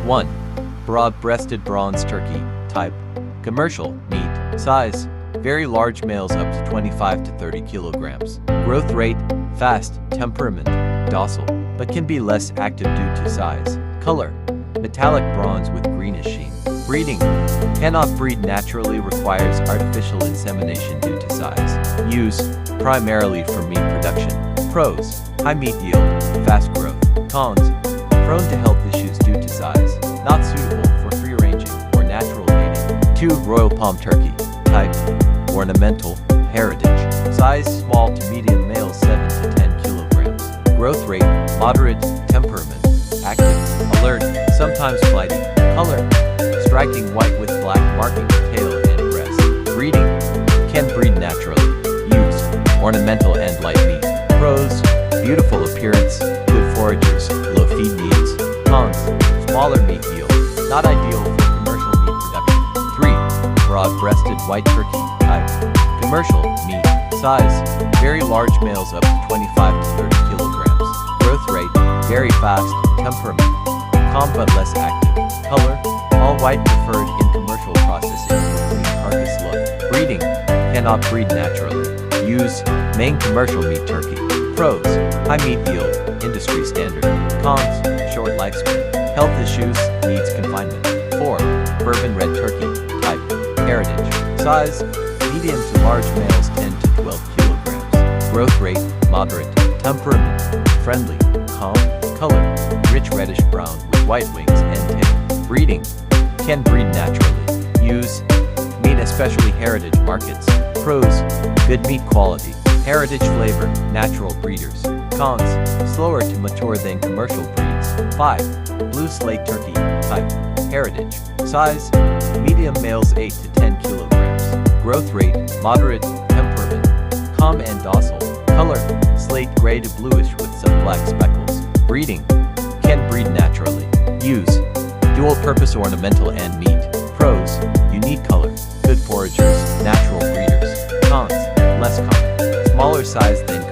1. Broad-breasted bronze turkey. Type: commercial, meat, size: very large males up to 25 to 30 kilograms. Growth rate: fast, temperament, docile, but can be less active due to size. Color: metallic bronze with greenish sheen. Breeding: cannot breed naturally, requires artificial insemination due to size. Use: primarily for meat production. Pros: high meat yield, fast growth. Cons: prone to health issues due to size. Not suitable for free-ranging or natural mating. 2. Royal Palm Turkey. Type: ornamental, heritage. Size: small to medium, males 7 to 10 kilograms. Growth rate: moderate, temperament, active, alert, sometimes flighty. Color: striking white with black marking tail and breast. Breeding: can breed naturally. Use: ornamental and light meat. Pros: beautiful appearance, good foragers, low feed needs. Cons: smaller meat yield, not ideal for commercial meat production. 3. Broad-breasted white turkey. Type: commercial, meat, size: very large males up to 25 to 30 kilograms. Growth rate: very fast, temperament, calm but less active. Color: all white, preferred in commercial processing for clean carcass look. Breeding: cannot breed naturally. Use: main commercial meat turkey. Pros: high meat yield, industry standard. Cons: short lifespan, health issues, needs confinement. 4. Bourbon red turkey. Type: heritage. Size: medium to large, males 10 to 12 kilograms. Growth rate: moderate, temperament, friendly, calm. Color: rich reddish brown with white wings and tail. Breeding: can breed naturally. Use: meat, especially heritage markets. Pros: good meat quality, heritage flavor, natural breeders. Cons: slower to mature than commercial breeds. 5. Blue Slate Turkey. Type: heritage. Size: medium, males 8 to 10 kilograms. Growth rate: moderate, temperament, calm and docile. Color: slate gray to bluish with some black speckles. Breeding: can breed naturally. Use: dual-purpose ornamental and meat. Pros: unique color, good foragers, natural breeders. Cons: less common, smaller size than